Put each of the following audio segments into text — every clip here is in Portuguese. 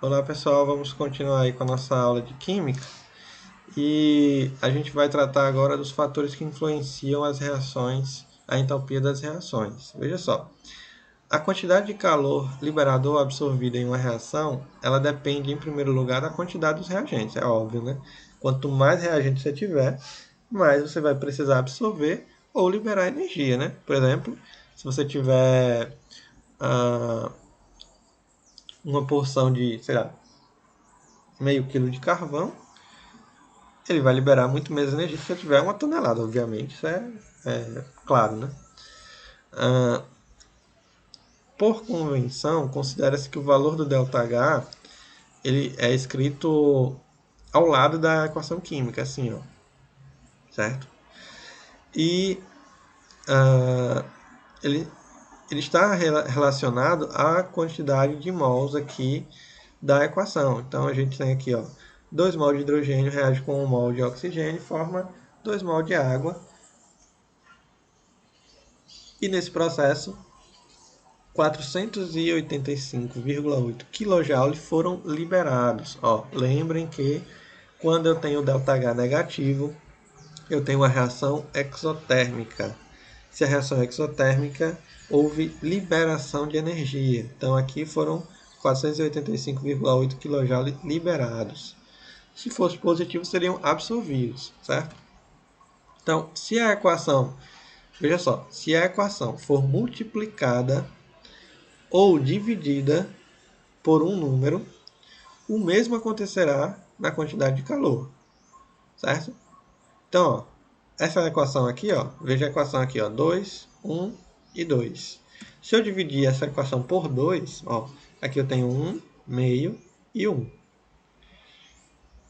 Olá pessoal, vamos continuar aí com a nossa aula de Química e a gente vai tratar agora dos fatores que influenciam as reações, a entalpia das reações. Veja só, a quantidade de calor liberado ou absorvido em uma reação, ela depende em primeiro lugar da quantidade dos reagentes, é óbvio, né? Quanto mais reagentes você tiver, mais você vai precisar absorver ou liberar energia, né? Por exemplo, se você tiver uma porção de, sei lá, meio quilo de carvão, ele vai liberar muito menos energia se eu tiver uma tonelada, obviamente. Isso é claro, né? Por convenção, considera-se que o valor do ΔH ele é escrito ao lado da equação química, assim, ó, certo? E uh, ele, ele está relacionado à quantidade de mols aqui da equação. Então a gente tem aqui, ó, 2 mol de hidrogênio reage com 1 mol de oxigênio e forma 2 mol de água. E nesse processo, 485,8 kJ foram liberados. Ó, lembrem que quando eu tenho ΔH negativo, eu tenho uma reação exotérmica. Se a reação é exotérmica, houve liberação de energia. Então aqui foram 485,8 kJ liberados. Se fosse positivo, seriam absorvidos, certo? Então, se a equação, veja só, se a equação for multiplicada ou dividida por um número, o mesmo acontecerá na quantidade de calor, certo? Então, ó, essa equação aqui, ó, veja a equação aqui, ó, 2, 1 e 2. Se eu dividir essa equação por 2, ó, aqui eu tenho 1, meio e 1.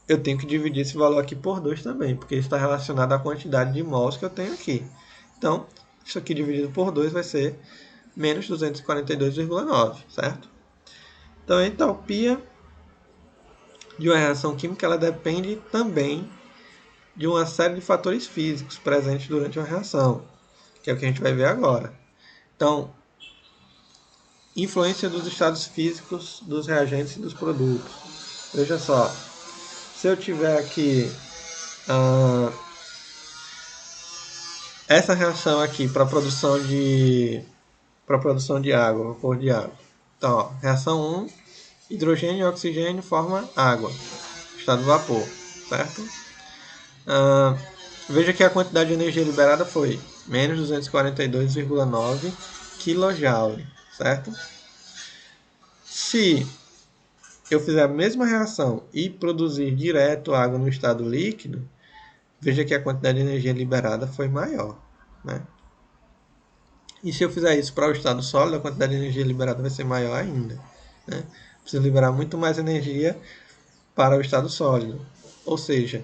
Eu tenho que dividir esse valor aqui por 2 também, porque isso está relacionado à quantidade de mols que eu tenho aqui. Então, isso aqui dividido por 2 vai ser menos 242,9, certo? Então, a entalpia de uma reação química ela depende também de uma série de fatores físicos presentes durante uma reação, que é o que a gente vai ver agora. Então, influência dos estados físicos dos reagentes e dos produtos. Veja só, se eu tiver aqui essa reação aqui para produção de água, vapor de água. Então, ó, reação 1, hidrogênio e oxigênio forma água, estado de vapor, certo? Veja que a quantidade de energia liberada foi menos 242,9 kJ, certo? Se eu fizer a mesma reação e produzir direto água no estado líquido, veja que a quantidade de energia liberada foi maior, né? E se eu fizer isso para o estado sólido, a quantidade de energia liberada vai ser maior ainda, né? Preciso liberar muito mais energia para o estado sólido. Ou seja,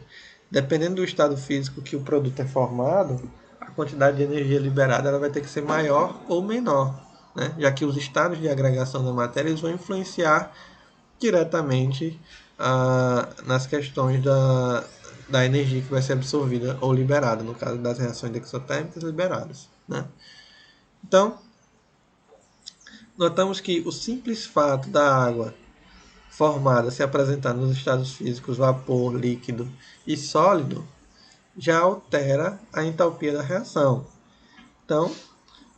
dependendo do estado físico que o produto é formado, a quantidade de energia liberada ela vai ter que ser maior ou menor, né? Já que os estados de agregação da matéria eles vão influenciar diretamente nas questões da energia que vai ser absorvida ou liberada, no caso das reações exotérmicas liberadas, né? Então, notamos que o simples fato da água formada se apresentar nos estados físicos vapor, líquido e sólido já altera a entalpia da reação. Então,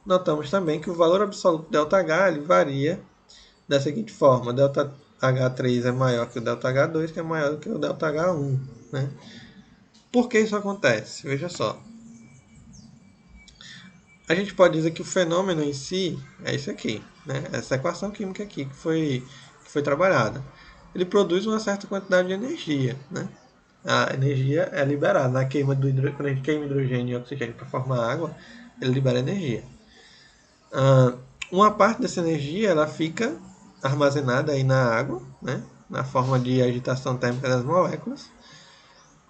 notamos também que o valor absoluto do ΔH ele varia da seguinte forma: ΔH3 é maior que o ΔH2, que é maior do que o ΔH1. Né? Por que isso acontece? Veja só. A gente pode dizer que o fenômeno em si é isso aqui, né? Essa equação química aqui que foi trabalhada. Ele produz uma certa quantidade de energia, né? A energia é liberada. Na queima quando a gente queima hidrogênio e oxigênio para formar água, ele libera energia. Uma parte dessa energia ela fica armazenada aí na água, né? Na forma de agitação térmica das moléculas.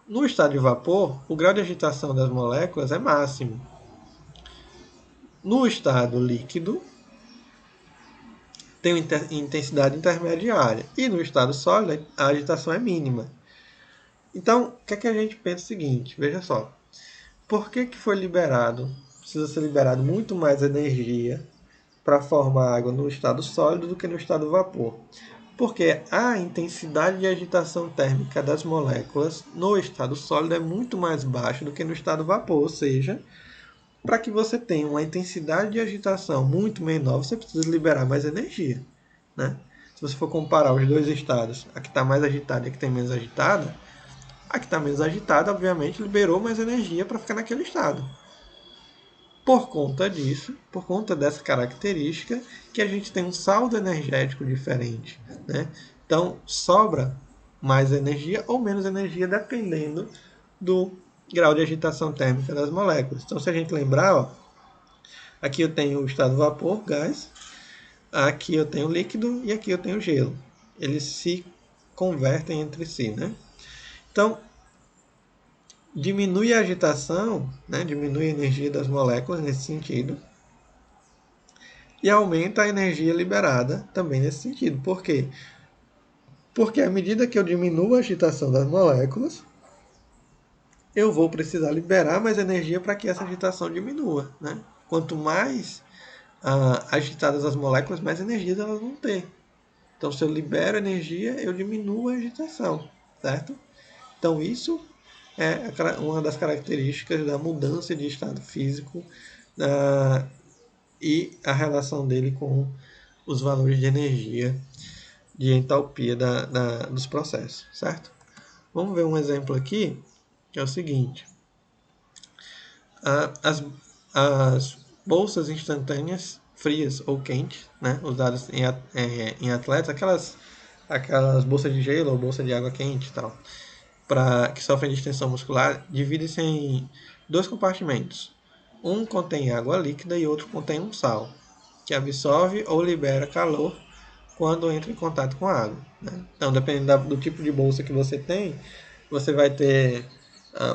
No estado de vapor, o grau de agitação das moléculas é máximo. No estado líquido, tem intensidade intermediária. E no estado sólido, a agitação é mínima. Então, o que é que a gente pensa o seguinte? Veja só. Por que foi liberado? Precisa ser liberado muito mais energia para formar água no estado sólido do que no estado vapor. Porque a intensidade de agitação térmica das moléculas no estado sólido é muito mais baixa do que no estado vapor, ou seja, para que você tenha uma intensidade de agitação muito menor, você precisa liberar mais energia, né? Se você for comparar os dois estados, a que está mais agitada e a que tem menos agitada, a que está menos agitada, obviamente, liberou mais energia para ficar naquele estado. Por conta disso, por conta dessa característica, que a gente tem um saldo energético diferente, né? Então, sobra mais energia ou menos energia dependendo do grau de agitação térmica das moléculas. Então, se a gente lembrar, ó, aqui eu tenho o estado vapor, gás, aqui eu tenho líquido e aqui eu tenho gelo. Eles se convertem entre si, né? Então, diminui a agitação, né? Diminui a energia das moléculas nesse sentido, e aumenta a energia liberada também nesse sentido. Por quê? Porque à medida que eu diminuo a agitação das moléculas, eu vou precisar liberar mais energia para que essa agitação diminua, né? Quanto mais agitadas as moléculas, mais energia elas vão ter. Então, se eu libero energia, eu diminuo a agitação, certo? Então, isso é uma das características da mudança de estado físico e a relação dele com os valores de energia, de entalpia dos processos, certo? Vamos ver um exemplo aqui, que é o seguinte. As bolsas instantâneas frias ou quentes, né, usadas em atletas, aquelas bolsas de gelo ou bolsa de água quente e tal, que sofrem de extensão muscular, dividem-se em dois compartimentos. Um contém água líquida e outro contém um sal, que absorve ou libera calor quando entra em contato com a água, né? Então, dependendo do tipo de bolsa que você tem, você vai ter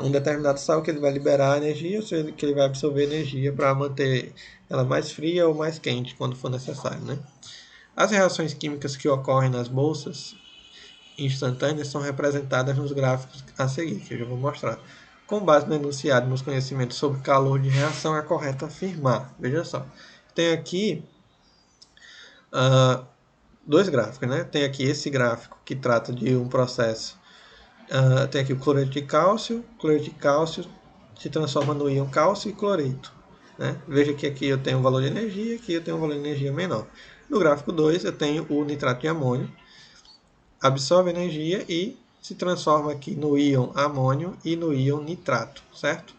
um determinado sal que ele vai liberar energia, ou que ele vai absorver energia para manter ela mais fria ou mais quente quando for necessário, né? As reações químicas que ocorrem nas bolsas instantâneas são representadas nos gráficos a seguir, que eu já vou mostrar. Com base no enunciado e nos conhecimentos sobre calor de reação, é correto afirmar. Veja só, tem aqui dois gráficos, né? Tem aqui esse gráfico que trata de um processo. Tem aqui o cloreto de cálcio. O cloreto de cálcio se transforma no íon cálcio e cloreto, né? Veja que aqui eu tenho um valor de energia, aqui eu tenho um valor de energia menor. No gráfico 2 eu tenho o nitrato de amônio, absorve energia e se transforma aqui no íon amônio e no íon nitrato, certo?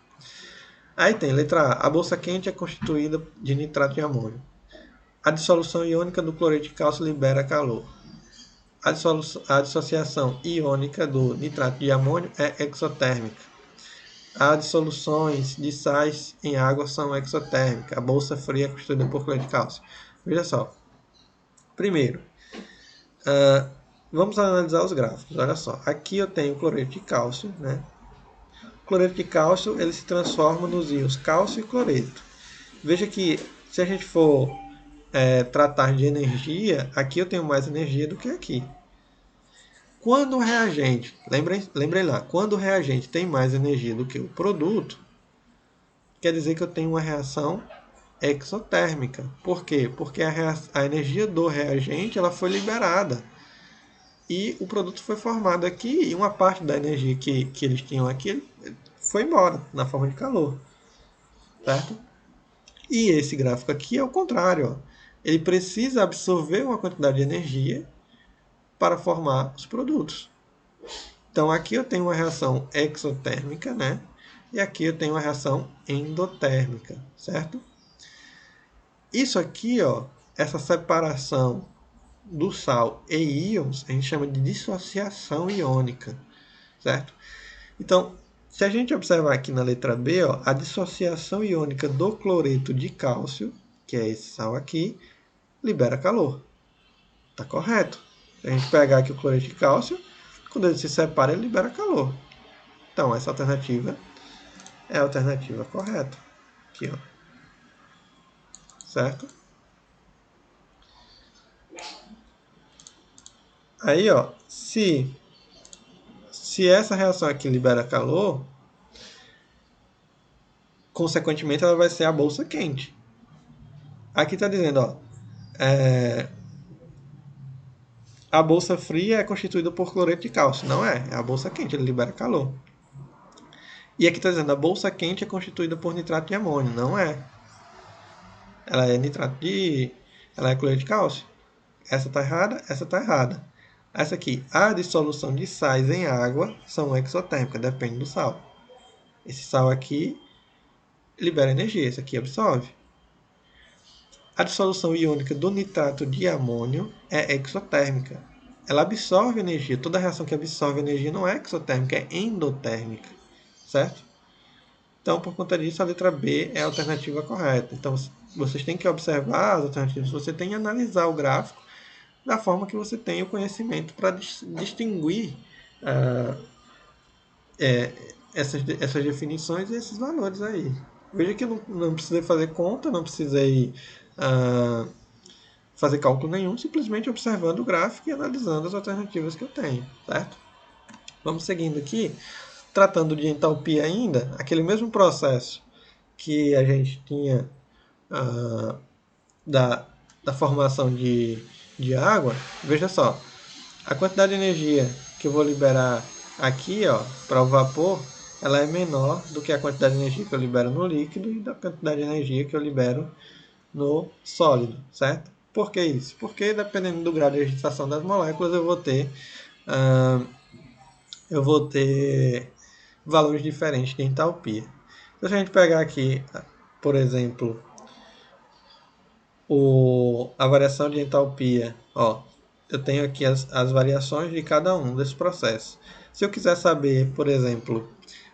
Aí tem letra A. A bolsa quente é constituída de nitrato de amônio. A dissolução iônica do cloreto de cálcio libera calor. A dissociação iônica do nitrato de amônio é exotérmica. As dissoluções de sais em água são exotérmicas. A bolsa fria é constituída por cloreto de cálcio. Veja só. Primeiro, vamos analisar os gráficos. Olha só. Aqui eu tenho cloreto de cálcio, né? O cloreto de cálcio ele se transforma nos íons cálcio e cloreto. Veja que se a gente for tratar de energia, aqui eu tenho mais energia do que aqui. Quando o reagente, lembrem lá, quando o reagente tem mais energia do que o produto, quer dizer que eu tenho uma reação exotérmica. Por quê? Porque a energia do reagente ela foi liberada e o produto foi formado aqui e uma parte da energia que eles tinham aqui foi embora na forma de calor, certo? E esse gráfico aqui é o contrário. Ó. Ele precisa absorver uma quantidade de energia para formar os produtos. Então aqui eu tenho uma reação exotérmica, né? E aqui eu tenho uma reação endotérmica, certo? Isso aqui, ó, essa separação do sal e íons, a gente chama de dissociação iônica, certo? Então, se a gente observar aqui na letra B, ó, a dissociação iônica do cloreto de cálcio, que é esse sal aqui, libera calor. Tá correto. Se a gente pegar aqui o cloreto de cálcio, quando ele se separa, ele libera calor. Então, essa alternativa é a alternativa correta. Aqui, ó. Certo? Aí, ó, se essa reação aqui libera calor, consequentemente ela vai ser a bolsa quente. Aqui está dizendo, ó, a bolsa fria é constituída por cloreto de cálcio. Não é. É a bolsa quente, ele libera calor. E aqui está dizendo, a bolsa quente é constituída por nitrato de amônio. Não é. Ela é nitrato de... Ela é cloreto de cálcio. Essa está errada, essa está errada. Essa aqui, a dissolução de sais em água são exotérmicas, depende do sal. Esse sal aqui libera energia, esse aqui absorve. A dissolução iônica do nitrato de amônio é exotérmica. Ela absorve energia. Toda reação que absorve energia não é exotérmica, é endotérmica. Certo? Então, por conta disso, a letra B é a alternativa correta. Então, vocês têm que observar as alternativas. Você tem que analisar o gráfico da forma que você tem o conhecimento para distinguir essas definições e esses valores aí. Veja que eu não precisei fazer conta, não precisei fazer cálculo nenhum, simplesmente observando o gráfico e analisando as alternativas que eu tenho, certo? Vamos seguindo aqui, tratando de entalpia ainda, aquele mesmo processo que a gente tinha da formação de água. Veja só, a quantidade de energia que eu vou liberar aqui para o vapor, ela é menor do que a quantidade de energia que eu libero no líquido e da quantidade de energia que eu libero no sólido, certo? Por que isso? Porque dependendo do grau de agitação das moléculas, eu vou ter valores diferentes de entalpia. Então, se a gente pegar aqui, por exemplo, a variação de entalpia, eu tenho aqui as variações de cada um desses processos. Se eu quiser saber, por exemplo,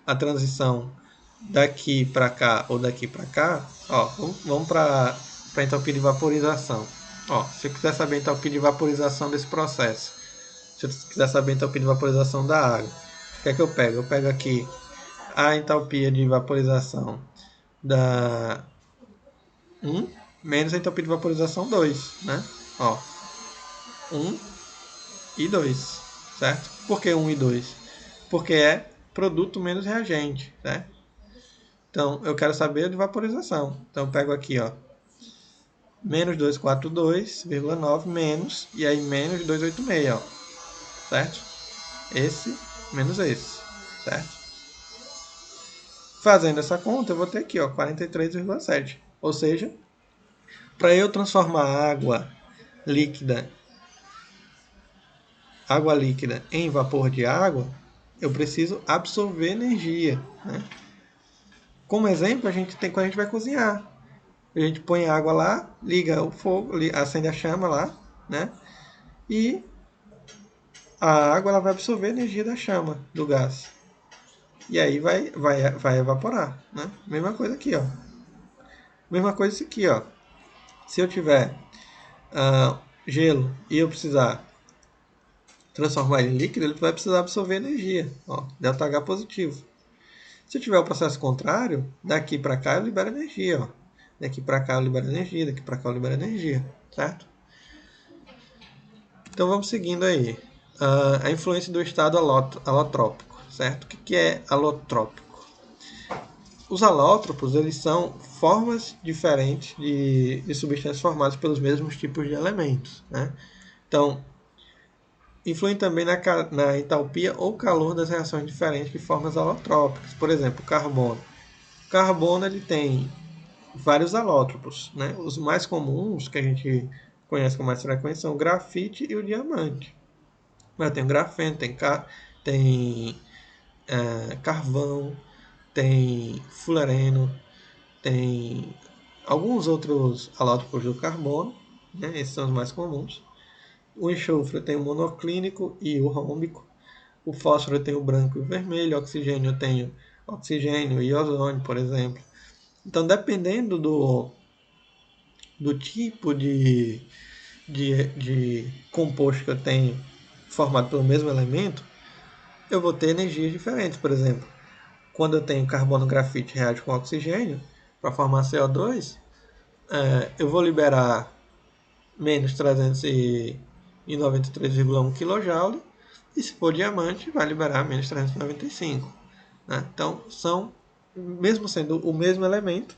a transição daqui para cá ou daqui para cá, vamos para a entalpia de vaporização. Se eu quiser saber a entalpia de vaporização desse processo, se eu quiser saber a entalpia de vaporização da água, o que é que eu pego? Eu pego aqui a entalpia de vaporização da 1 menos a entropia de vaporização 2, né? 1 e 2, certo? Por que 1 e 2? Porque é produto menos reagente, certo? Então, eu quero saber de vaporização. Então, eu pego aqui, menos 242,9 menos, e aí menos 286, certo? Esse menos esse, certo? Fazendo essa conta, eu vou ter aqui, 43,7. Ou seja, para eu transformar água líquida em vapor de água, eu preciso absorver energia, né? Como exemplo, a gente tem quando a gente vai cozinhar. A gente põe a água lá, liga o fogo, acende a chama lá, né? E a água ela vai absorver a energia da chama, do gás. E aí vai evaporar, né? Mesma coisa aqui, Mesma coisa isso aqui, Se eu tiver gelo e eu precisar transformar ele em líquido, ele vai precisar absorver energia, ΔH positivo. Se eu tiver o processo contrário, daqui para cá eu libero energia, Daqui para cá eu libero energia, daqui para cá eu libero energia, certo? Então vamos seguindo aí. A influência do estado alotrópico, certo? O que é alotrópico? Os alótropos, eles são formas diferentes de substâncias formadas pelos mesmos tipos de elementos, né? Então, influem também na entalpia ou calor das reações diferentes de formas alotrópicas. Por exemplo, o carbono. O carbono ele tem vários alótropos, né? Os mais comuns que a gente conhece com mais frequência são o grafite e o diamante. Mas tem o grafeno, tem carvão, tem fulareno, tem alguns outros alótropos do carbono, né? Esses são os mais comuns. O enxofre tem o monoclínico e o rômbico. O fósforo tem o branco e o vermelho. O oxigênio tem o oxigênio e ozônio, por exemplo. Então, dependendo do tipo de composto que eu tenho formado pelo mesmo elemento, eu vou ter energias diferentes. Por exemplo, quando eu tenho carbono grafite reage com oxigênio para formar CO2, eu vou liberar menos 393,1 kJ, e se for diamante, vai liberar menos 395. Né? Então, mesmo sendo o mesmo elemento,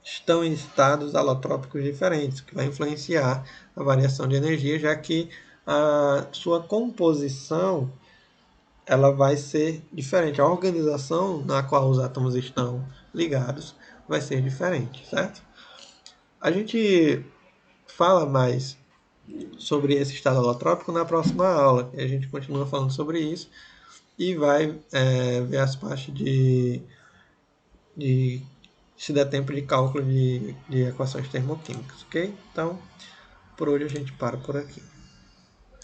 estão em estados alotrópicos diferentes, o que vai influenciar a variação de energia, já que a sua composição ela vai ser diferente. A organização na qual os átomos estão ligados vai ser diferente, certo? A gente fala mais sobre esse estado alotrópico na próxima aula. A gente continua falando sobre isso e vai ver as partes de se der tempo de cálculo de equações termoquímicas, ok? Então, por hoje a gente para por aqui.